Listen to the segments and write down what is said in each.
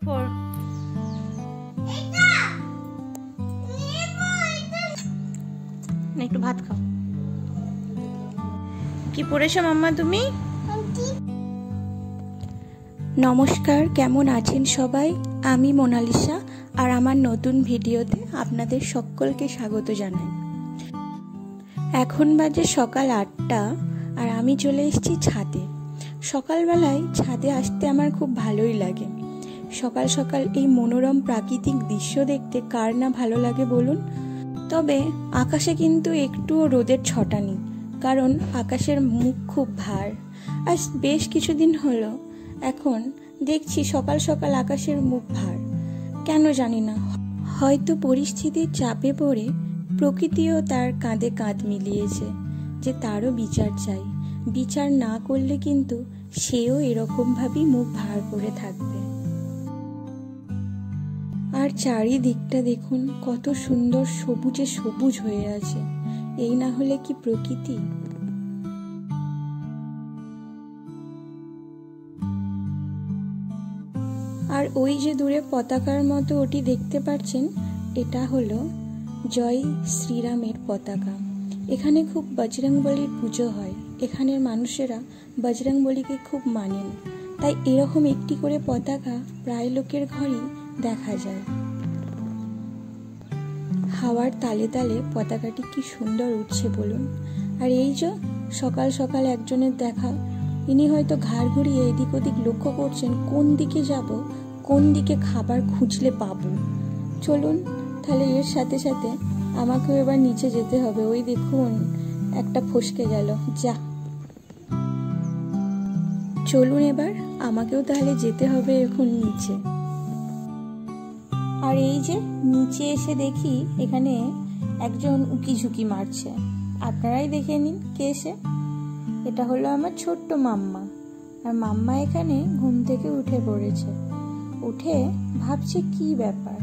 Four একটু ভাত খাও। কি পড়েছো মাম্মা তুমি? নমস্কার, কেমন আছেন সবাই? আমি মোনালিসা আর আমার নতুন ভিডিওতে আপনাদের সকলকে স্বাগত জানাই। এখন বাজে সকাল 8টা আর আমি চলে এসেছি ছাদে। সকালবেলায় ছাদে আসতে আমার খুব ভালোই লাগে। সকাল সকাল এই মনোরম প্রাকৃতিক দৃশ্য দেখতে কার না ভালো লাগে বলুন? তবে আকাশে কিন্তু একটুও রোদের ছটা নেই, কারণ আকাশের মুখ খুব ভার। আজ বেশ কিছুদিন হলো এখন দেখছি সকাল সকাল আকাশের মুখ ভার, কেন জানি না। হয়তো পরিস্থিতির চাপে পড়ে প্রকৃতিও তার কাঁধে কাঁধ মিলিয়েছে যে তারও বিচার চাই। বিচার না করলে কিন্তু সেও এরকমভাবেই মুখ ভার করে থাকবে। আর চারিদিকটা দেখুন কত সুন্দর সবুজে সবুজ হয়ে আছে। এই না হলে কি প্রকৃতি? আর ওই যে দূরে পতাকার মতো ওটি দেখতে পাচ্ছেন, এটা হলো জয় শ্রীরামের পতাকা। এখানে খুব বজরংবলীর পুজো হয়। এখানের মানুষেরা বজরংবলীকে খুব মানেন, তাই এরকম একটি করে পতাকা প্রায় লোকের ঘরেই দেখা যায়। হাওয়ার তালে তালে পতাকাটি কি সুন্দর উঠছে বলুন। আর এই যে সকাল সকাল একজনের দেখা, ইনি হয়তো ঘাড় ঘুরিয়ে এদিক ওদিক লক্ষ্য করছেন কোন দিকে যাব, কোন দিকে খাবার খুঁজলে পাবো। চলুন তাহলে এর সাথে সাথে আমাকেও এবার নিচে যেতে হবে। ওই দেখুন একটা ফসকে গেল, যা। চলুন এবার আমাকেও তাহলে যেতে হবে এখন নিচে। আর এই যে নিচে এসে দেখি এখানে একজন উকি ঝুঁকি মারছে। আপনারাই দেখে নিন কে এসে। এটা হলো আমার ছোট্ট মাম্মা। আর মাম্মা এখানে ঘুম থেকে উঠে পড়েছে। উঠে ভাবছে কি ব্যাপার।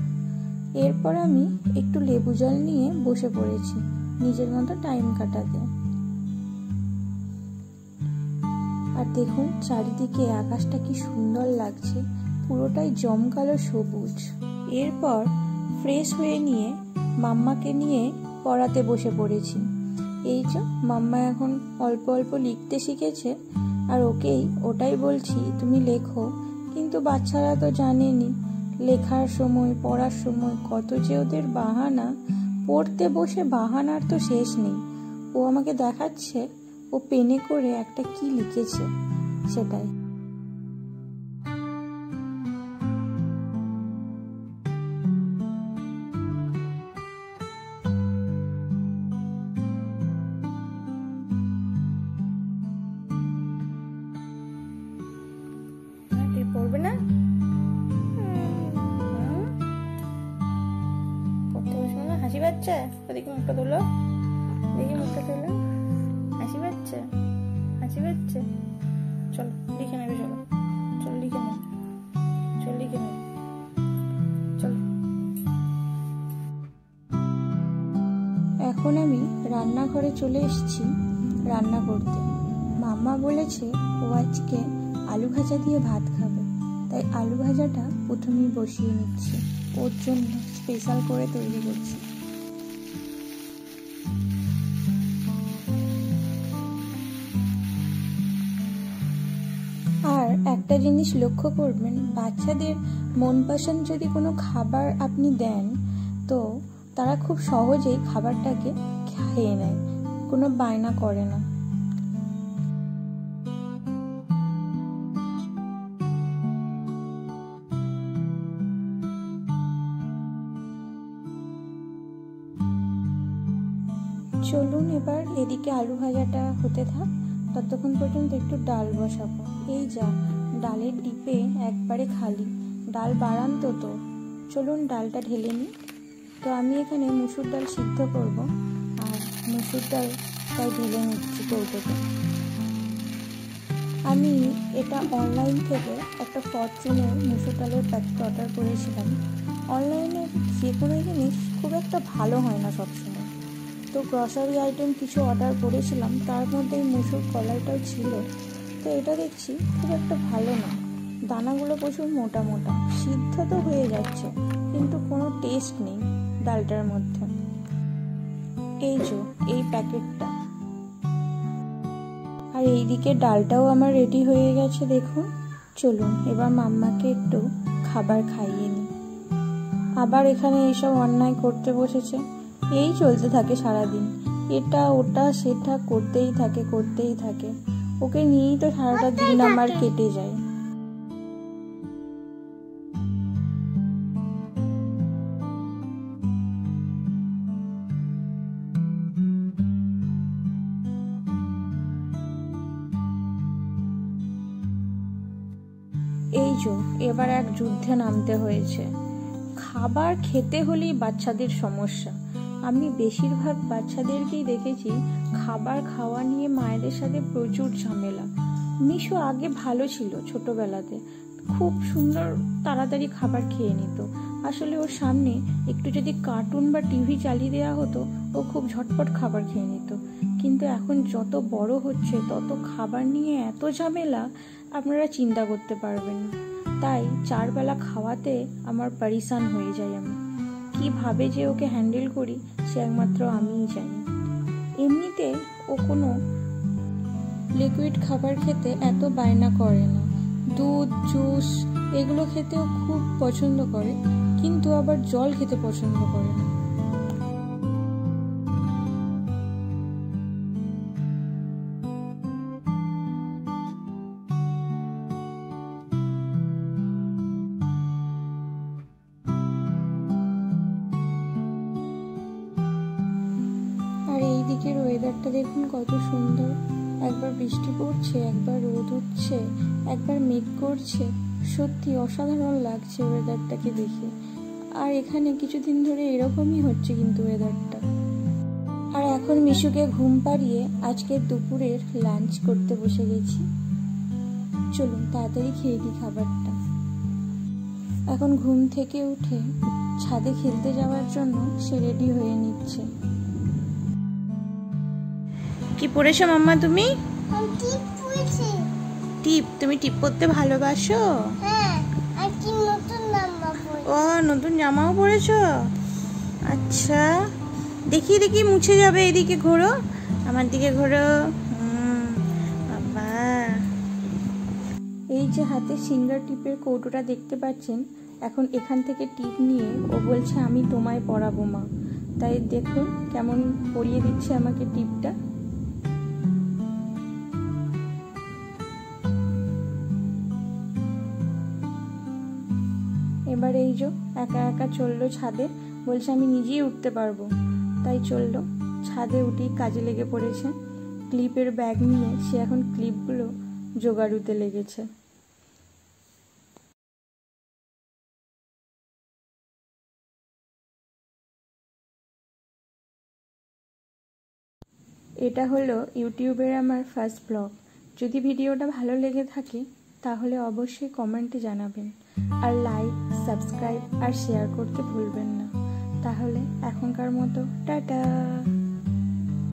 এরপর আমি একটু লেবু জল নিয়ে বসে পড়েছি নিজের মতো টাইম কাটাতে। আর দেখুন চারিদিকে আকাশটা কি সুন্দর লাগছে, পুরোটাই জমকালো সবুজ। এরপর ফ্রেশ হয়ে নিয়ে মাম্মাকে নিয়ে পড়াতে বসে পড়েছি। এই যে মাম্মা এখন অল্প অল্প লিখতে শিখেছে, আর ওকেই ওটাই বলছি তুমি লেখো। কিন্তু বাচ্চারা তো জানেনি, লেখার সময় পড়ার সময় কত যে ওদের বাহানা। পড়তে বসে বাহানার তো শেষ নেই। ও আমাকে দেখাচ্ছে ও পেনে করে একটা কি লিখেছে, সেটাই। পড়বে না? পড়তে বসবে না? হাসি পাচ্ছে? ওদিকে মুখটা তোলো, দেখি মুখটা তোলো। হাসি পাচ্ছে? হাসি পাচ্ছে? চলো লিখে নেবে, চলো চলো লিখে নেবে, চলো লিখে নেবে, চলো। এখন আমি রান্নাঘরে চলে এসেছি রান্না করতে। মাম্মা বলেছে ও আজকে আলু ভাজা দিয়ে ভাত খাবে, তাই আলু ভাজাটা প্রথমেই বসিয়ে নিচ্ছি। ওর জন্য স্পেশাল করে তৈরি করছি। আর একটা জিনিস লক্ষ্য করবেন, বাচ্চাদের মন পছন্দ যদি কোনো খাবার আপনি দেন তো তারা খুব সহজেই খাবারটাকে খেয়ে নেয়, কোনো বায়না করে না। চলুন এবার এদিকে আলু ভাজাটা হতে থাক, ততক্ষণ পর্যন্ত একটু ডাল বসাবো। এই যা ডালের ডিপে একবারে খালি, ডাল বাড়ান তো। চলুন ডালটা ঢেলে নিই। তো আমি এখানে মুসুর ডাল সিদ্ধ করব, আর মুসুর ডাল তাই ঢেলে নিচ্ছি কৌটোতে। আমি এটা অনলাইন থেকে একটা ফরচুনের মুসুর ডালের প্যাকেট অর্ডার করেছিলাম। অনলাইনে যে কোনো জিনিস খুব একটা ভালো হয় না সবসময়। তো গ্রসারি আইটেম কিছু অর্ডার করেছিলাম, তার মধ্যে এই মুসুর কলাইটাও ছিল। তো এটা দেখছি খুব একটা ভালো না। দানাগুলো প্রচুর মোটা মোটা, সিদ্ধ তো হয়ে যাচ্ছে কিন্তু কোনো টেস্ট নেই ডালটার মধ্যে। এই যে এই প্যাকেটটা, আর এইদিকে ডালটাও আমার রেডি হয়ে গেছে দেখুন। চলুন এবার মাম্মাকে একটু খাবার খাইয়ে নিই। আবার এখানে এইসব অন্যায় করতে বসেছে, এই চলতে থাকে সারাদিন, এটা ওটা সেটা করতেই থাকে। ওকে নিয়েই তো সারাটা দিন আমার কেটে যায়। এই যে এবার এক যুদ্ধে নামতে হয়েছে। খাবার খেতে হলেই বাচ্চাদের সমস্যা। আমি বেশিরভাগ বাচ্চাদেরকেই দেখেছি খাবার খাওয়া নিয়ে মায়েদের সাথে প্রচুর ঝামেলা। মিশু আগে ভালো ছিল, ছোটবেলাতে খুব সুন্দর তাড়াতাড়ি খাবার খেয়ে নিত। আসলে ওর সামনে একটু যদি কার্টুন বা টিভি চালিয়ে দেওয়া হতো ও খুব ঝটপট খাবার খেয়ে নিত। কিন্তু এখন যত বড় হচ্ছে তত খাবার নিয়ে এত ঝামেলা আপনারা চিন্তা করতে পারবেন না। তাই 4 বেলা খাওয়াতে আমার পরেশান হয়ে যাই আমি। কিভাবে যে ওকে হ্যান্ডেল করি সে একমাত্র আমিই জানি। এমনিতে ও কোনো লিকুইড খাবার খেতে এত বায়না করে না, দুধ জুস এগুলো খেতেও খুব পছন্দ করে, কিন্তু আবার জল খেতে পছন্দ করে না। আর এই দিকের ওয়েদারটা দেখুন কত সুন্দর, একবার বৃষ্টি পড়ছে, একবার রোদ উঠছে, একবার মেঘ করছে। সত্যি অসাধারণ লাগছে ওয়েদারটাকে দেখে। আর এখানে কিছুদিন ধরে এরকমই হচ্ছে কিন্তু ওয়েদারটা। আর এখন মিশুকে ঘুম পাড়িয়ে আজকে দুপুরের লাঞ্চ করতে বসে গেছি। চলুন তাড়াতাড়ি খেয়ে দিই খাবারটা। এখন ঘুম থেকে উঠে ছাদে খেলতে যাওয়ার জন্য সে রেডি হয়ে নিচ্ছে। কি পড়েছো মাম্মা তুমি? টিপ? তুমি টিপ পরতে ভালোবাসো? ও নতুন জামাও পরেছো? আচ্ছা দেখি দেখি মুছে যাবে। এদিকে ঘোরো, আমার দিকে ঘোরো। বাবা, এই যে হাতে সিঙ্গার টিপের কৌটোটা দেখতে পাচ্ছেন, এখন এখান থেকে টিপ নিয়ে ও বলছে আমি তোমায় পরাবো মা। তাই দেখুন কেমন পরিয়ে দিচ্ছে আমাকে টিপটা। এবার এই যে একা একা চললো ছাদে, বলছে আমি নিজেই উঠতে পারবো। তাই চললো ছাদে, উঠেই কাজে লেগে পড়েছে। ক্লিপের ব্যাগ নিয়ে সে এখন ক্লিপগুলো জোগাড়ুতে লেগেছে। এটা হলো ইউটিউবের আমার ফার্স্ট ব্লগ। যদি ভিডিওটা ভালো লেগে থাকে তাহলে অবশ্যই কমেন্টে জানাবেন, আর লাইক, সাবস্ক্রাইব আর শেয়ার করতে ভুলবেন না। তাহলে এখনকার মতো টাটা।